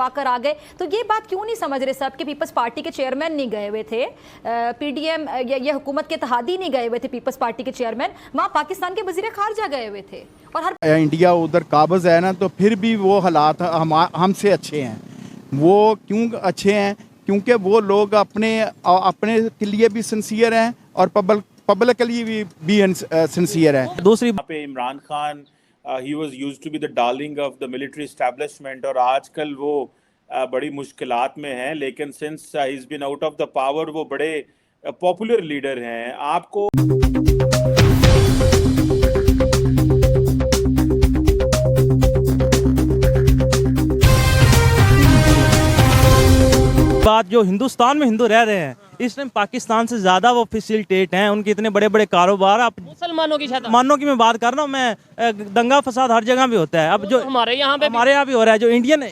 करवाकर आ गए। तो ये बात क्यों नहीं समझ रहे सब कि पीपल्स पार्टी के चेयरमैन नहीं गए हुए थे, पीडीएम ये हुकूमत के इत्तेहादी नहीं गए हुए थे, पीपल्स पार्टी के चेयरमैन वहाँ पाकिस्तान के वजीर खारजा गए हुए थे। और हर इंडिया उधर काबज़ है ना, तो फिर भी वो हालात हमसे अच्छे हैं। वो क्यों अच्छे हैं? क्योंकि वो लोग अपने के लिए भी सिंसियर हैं और पब्लिक के लिए भी सिंसियर है। दूसरी पे Imran Khan he was used to be the darling of the military establishment और आजकल वो बड़ी मुश्किलात में हैं, लेकिन since he is been out of the power वो बड़े पॉपुलर लीडर हैं। आपको बात जो हिंदुस्तान में हिंदू रह रहे हैं इस टाइम पाकिस्तान से ज़्यादा वो फैसिलिटेट हैं, उनके इतने बड़े बड़े कारोबार। आप मुसलमानों की मैं बात कर रहा हूँ, मैं दंगा फसाद हर जगह भी होता है। अब जो हमारे यहाँ भी हो रहा है, जो इंडियन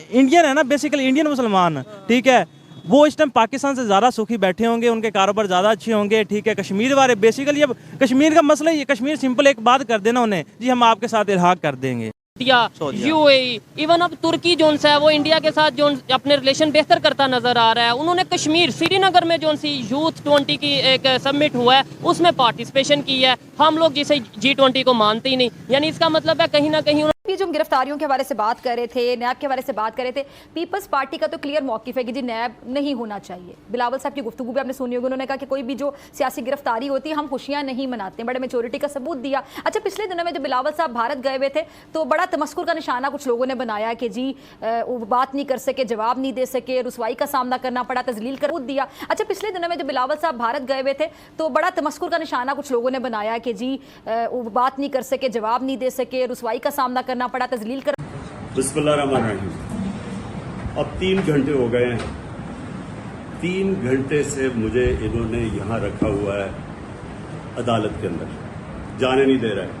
है ना, बेसिकली इंडियन मुसलमान, ठीक है, वो इस टाइम पाकिस्तान से ज़्यादा सुखी बैठे होंगे, उनके कारोबार ज़्यादा अच्छे होंगे, ठीक है। कश्मीर वाले बेसिकली अब कश्मीर का मसला ये, कश्मीर सिंपल एक बात कर देना उन्हें, जी हम आपके साथ इल्हाक कर देंगे। यूएई, इवन अब तुर्की जोन सा है वो इंडिया के साथ जो अपने रिलेशन बेहतर करता नजर आ रहा है। उन्होंने कश्मीर श्रीनगर में जो सी यूथ 20 की एक समिट हुआ है उसमें पार्टिसिपेशन की है। हम लोग जिसे G20 को मानते ही नहीं, यानी इसका मतलब है कहीं ना कहीं जो हम गिरफ्तारियों के हवाले से बात कर रहे थे, नैब के हवाले से बात कर रहे थे, पीपल्स पार्टी का तो क्लियर मौकिफ है कि जी नैब नहीं होना चाहिए। बिलावल साहब की गुफ्तगू भी आपने सुनी होगी, उन्होंने कहा कि कोई भी जो सियासी गिरफ्तारी होती है हम खुशियां नहीं मनाते, बड़े मेचोरिटी का सबूत दिया। अच्छा, पिछले दिनों में जब बिलावल साहब भारत गए हुए थे तो बड़ा तमस्कुर का निशाना कुछ लोगों ने बनाया कि जी वो बात नहीं कर सके, जवाब नहीं दे सके, रुसवाई का सामना करना पड़ा, तजलील कर दिया। अच्छा, पिछले दिनों में जब बिलावल साहब भारत गए हुए थे तो बड़ा तमस्कुर का निशाना कुछ लोगों ने बनाया कि जी वो बात नहीं कर सके, जवाब नहीं दे सके, रुसवाई का सामना करना पड़ा, तजलील कर। बिस्मिल्लाहिर्रहमानिर्रहीम। अब 3 घंटे हो गए हैं, 3 घंटे से मुझे इन्होंने यहाँ रखा हुआ है अदालत के अंदर, जाने नहीं दे रहा है।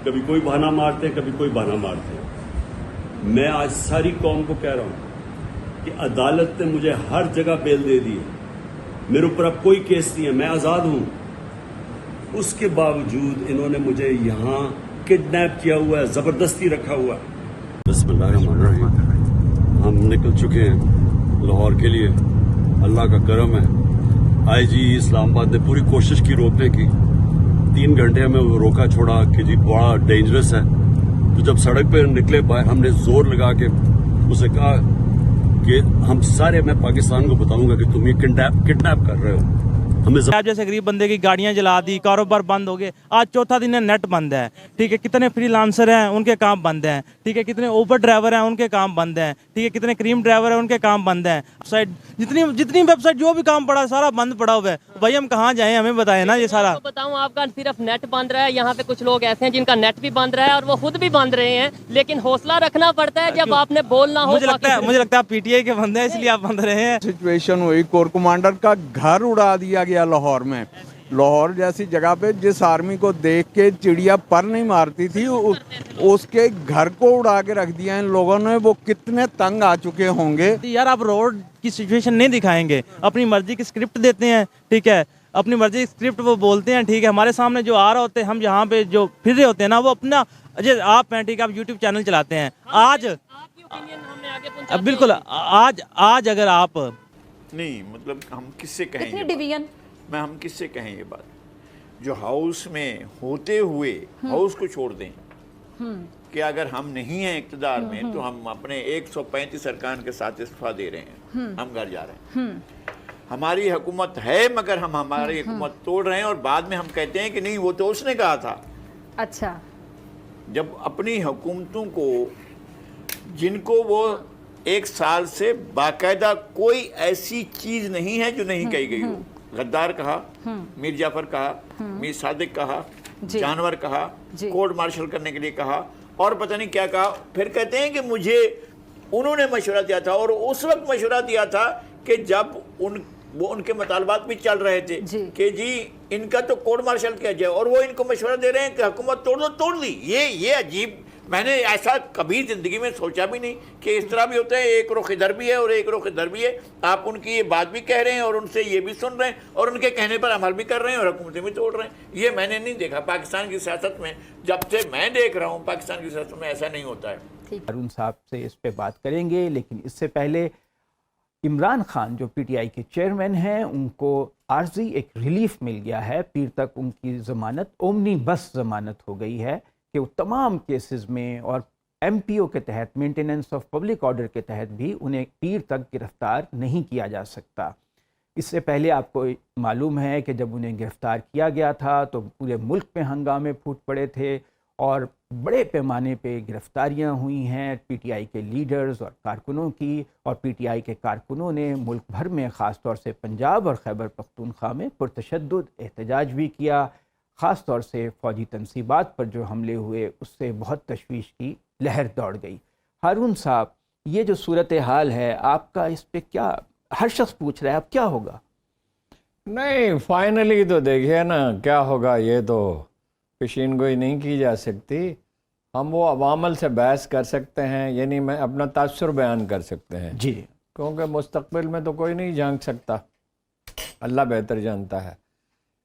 कभी कोई बहाना मारते हैं, कभी कोई बहाना मारते हैं। मैं आज सारी कौम को कह रहा हूँ कि अदालत ने मुझे हर जगह बेल दे दी है, मेरे ऊपर अब कोई केस नहीं है, मैं आज़ाद हूँ। उसके बावजूद इन्होंने मुझे यहाँ किडनैप किया हुआ है, ज़बरदस्ती रखा हुआ है। बिस्मिल्लाहिर्रहमानिर्रहीम। हम निकल चुके हैं लाहौर के लिए, अल्लाह का करम है। आईजी इस्लामाबाद ने पूरी कोशिश की रोकने की, 3 घंटे हमें वो रोका छोड़ा कि जी बड़ा डेंजरस है। तो जब सड़क पे निकले बाहर, हमने जोर लगा के उसे कहा कि हम सारे, मैं पाकिस्तान को बताऊंगा कि तुम ये किडनैप कर रहे हो। आप जैसे गरीब बंदे की गाड़ियां जला दी, कारोबार बंद हो गए। आज चौथा दिन है, नेट बंद है, ठीक है। कितने फ्रीलांसर हैं उनके काम बंद हैं, ठीक है। कितने ऊबर ड्राइवर हैं उनके काम बंद हैं, ठीक है। कितने क्रीम ड्राइवर हैं उनके काम बंद हैं। वेबसाइट जितनी वेबसाइट जो भी काम पड़ा सारा बंद पड़ा हुआ है। भाई हम कहाँ जाएं, हमें बताएं ना ये सारा। तो बताऊं, आपका सिर्फ नेट बंद रहा है, यहाँ पे कुछ लोग ऐसे हैं जिनका नेट भी बंद रहा है और वो खुद भी बंद रहे हैं, लेकिन हौसला रखना पड़ता है जब आपने बोलना हो। मुझे लगता है पीटीआई के बंदे हैं इसलिए आप बंद रहे हैं। सिचुएशन हुई, कोर कमांडर का घर उड़ा दिया गया लाहौर में। लाहौर जैसी जगह पे जिस आर्मी को देख के चिड़िया पर नहीं मारती थी, उसके घर को उड़ा के रख दिया इन लोगों ने। वो कितने तंग आ चुके होंगे यार। आप रोड की सिचुएशन नहीं दिखाएंगे, अपनी मर्जी की स्क्रिप्ट देते हैं, ठीक है। अपनी मर्जी की स्क्रिप्ट वो बोलते हैं, ठीक है। हमारे सामने जो आ रहा होते हैं, हम यहाँ पे जो फिर रहे होते हैं ना, वो अपना आप हैं, ठीक है। आप यूट्यूब चैनल चलाते हैं, आज बिल्कुल आज अगर आप नहीं, मतलब हम किससे कहेंगे डिवीजन मैं हम किससे कहें ये बात, जो हाउस में होते हुए हाउस को छोड़ दें कि अगर हम नहीं हैं इक़्तिदार में तो हम अपने 135 अरकान के साथ इस्तीफा दे रहे हैं, हम घर जा रहे हैं। हमारी हुकूमत है मगर हम हमारी हुकूमत तोड़ रहे हैं और बाद में हम कहते हैं कि नहीं वो तो उसने कहा था। अच्छा, जब अपनी हुकूमतों को, जिनको वो 1 साल से बाकायदा कोई ऐसी चीज नहीं है जो नहीं कही गई हो, गद्दार कहा, मीर जाफर कहा, मीर सादिक कहा, जानवर कहा, कोर्ट मार्शल करने के लिए कहा और पता नहीं क्या कहा। फिर कहते हैं कि मुझे उन्होंने मशवरा दिया था, और उस वक्त मशवरा दिया था कि जब वो उनके मुतालबात भी चल रहे थे कि जी इनका तो कोर्ट मार्शल किया जाए, और वो इनको मशवरा दे रहे हैं कि हुकूमत तोड़ दो, तोड़ दी। ये अजीब, मैंने ऐसा कभी ज़िंदगी में सोचा भी नहीं कि इस तरह भी होता है। एक रुख इधर भी है और एक रुख इधर भी है। आप उनकी ये बात भी कह रहे हैं और उनसे ये भी सुन रहे हैं और उनके कहने पर अमल भी कर रहे हैं और हुकूमतें भी तोड़ रहे हैं। ये मैंने नहीं देखा पाकिस्तान की सियासत में। जब से मैं देख रहा हूँ पाकिस्तान की सियासत में ऐसा नहीं होता है। अरुण साहब से इस पे बात करेंगे, लेकिन इससे पहले इमरान खान जो पीटीआई के चेयरमैन हैं, उनको आर्जी एक रिलीफ मिल गया है। पीर तक उनकी ज़मानत ओमनी बस ज़मानत हो गई है कि वो तमाम केसेस में और एमपीओ के तहत, मेंटेनेंस ऑफ पब्लिक ऑर्डर के तहत भी उन्हें पीर तक गिरफ्तार नहीं किया जा सकता। इससे पहले आपको मालूम है कि जब उन्हें गिरफ्तार किया गया था तो पूरे मुल्क में हंगामे फूट पड़े थे और बड़े पैमाने पे गिरफ्तारियां हुई हैं पीटीआई के लीडर्स और कारकुनों की, और पीटीआई के कारकुनों ने मुल्क भर में ख़ास तौर से पंजाब और खैबर पख्तूनख्वा में पुरतशद्दुद एहतजाज भी किया। ख़ास तौर से फ़ौजी तनसीबात पर जो हमले हुए उससे बहुत तशवीश की लहर दौड़ गई। हारून साहब, ये जो सूरत हाल है, आपका इस पे क्या, हर शख्स पूछ रहा है अब क्या होगा? नहीं, फाइनली तो देखिए ना क्या होगा, ये तो पेशीन गोई नहीं की जा सकती। हम वो अवामल से बहस कर सकते हैं, यानी मैं अपना तासुर बयान कर सकते हैं जी, क्योंकि मुस्तकबिल में तो कोई नहीं झांक सकता, अल्लाह बेहतर जानता है।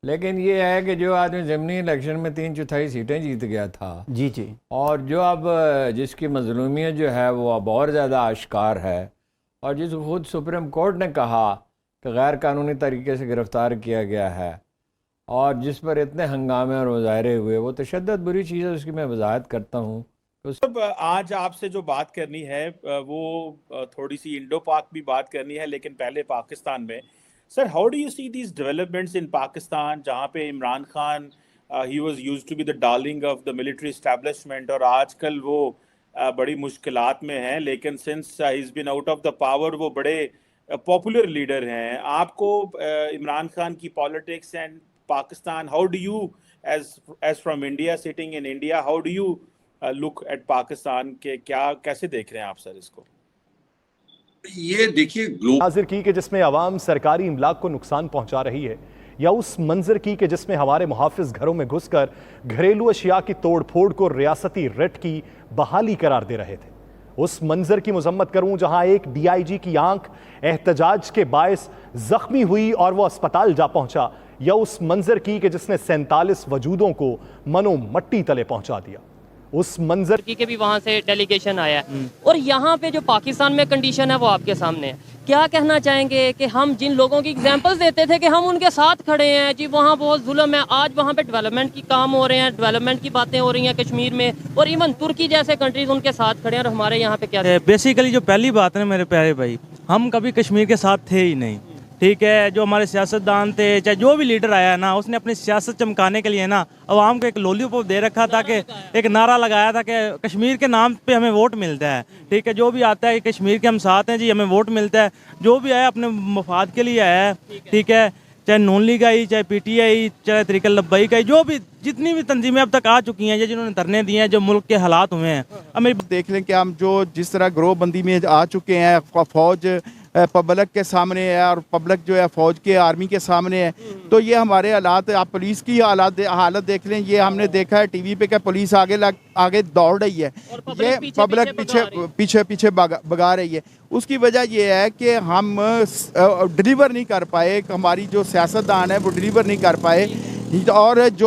लेकिन ये है कि जो आदमी ज़मीनी इलेक्शन में 3/4 सीटें जीत गया था, जी जी, और जो अब जिसकी मजलूमियत जो है वो अब और ज़्यादा आश्कार है, और जिसको खुद सुप्रीम कोर्ट ने कहा कि गैर कानूनी तरीके से गिरफ़्तार किया गया है और जिस पर इतने हंगामे और मुजाहरे हुए, वो तशद्दुद बुरी चीज़ है, उसकी मैं वजाहत करता हूँ। अब आज आपसे जो बात करनी है वो थोड़ी सी इंडो पाक भी बात करनी है, लेकिन पहले पाकिस्तान में। Sir, how do you see these developments in Pakistan, जहाँ पे Imran Khan he was used to be the darling of the military establishment, और आजकल वो बड़ी मुश्किलात में हैं, लेकिन since he is been out of the power वो बड़े पॉपुलर लीडर हैं। आपको इमरान खान की politics and Pakistan, how do you, as from India, sitting in India, how do you look at Pakistan के कैसे देख रहे हैं आप सर इसको? ये देखिए, हाजिर की कि जिसमें अवाम सरकारी इमलाक को नुकसान पहुंचा रही है, या उस मंजर की कि जिसमें हमारे मुहाफिज घरों में घुसकर घरेलू अशिया की तोड़ फोड़ को रियासती रिट की बहाली करार दे रहे थे। उस मंजर की मजम्मत करूं जहां एक डीआईजी की आंख एहतजाज के बायस जख्मी हुई और वो अस्पताल जा पहुंचा, या उस मंजर की कि जिसने 47 वजूदों को मनो मट्टी तले पहुंचा दिया। उस मंजर की के भी वहाँ से डेलीगेशन आया है, और यहाँ पे जो पाकिस्तान में कंडीशन है वो आपके सामने है। क्या कहना चाहेंगे कि हम जिन लोगों की एग्जांपल्स देते थे कि हम उनके साथ खड़े हैं, जी वहाँ बहुत जुल्म है, आज वहाँ पे डेवलपमेंट की काम हो रहे हैं, डेवलपमेंट की बातें हो रही हैं कश्मीर में, और इवन तुर्की जैसे कंट्रीज उनके साथ खड़े हैं, और हमारे यहाँ पे क्या? बेसिकली जो पहली बात है मेरे प्यारे भाई, हम कभी कश्मीर के साथ थे ही नहीं, ठीक है। जो हमारे सियासतदान थे, चाहे जो भी लीडर आया है ना, उसने अपनी सियासत चमकाने के लिए ना अवाम को एक लॉलीपॉप दे रखा था, कि एक नारा लगाया था कि कश्मीर के नाम पे हमें वोट मिलता है, ठीक है। जो भी आता है कश्मीर के हम साथ हैं जी, हमें वोट मिलता है। जो भी आया अपने मफाद के लिए आया है, ठीक है, चाहे नून लीग आई, चाहे पीटीआई, चाहे तहरीक लब्बई का, जो भी जितनी भी तंजीमें अब तक आ चुकी हैं, जिन्होंने धरने दिए हैं, जो मुल्क के हालात हुए हैं, हमें देख लें कि हम जो जिस तरह ग्रोहबंदी में आ चुके हैं, फौज पब्लिक के सामने है और पब्लिक जो है फौज के आर्मी के सामने है, तो ये हमारे हालात, आप पुलिस की हालत देख लें। ये हमने देखा है टीवी पे कि पुलिस आगे दौड़ रही है, ये पब्लिक पीछे भगा रही है। उसकी वजह ये है कि हम डिलीवर नहीं कर पाए, हमारी जो सियासतदान है वो डिलीवर नहीं कर पाए, और जो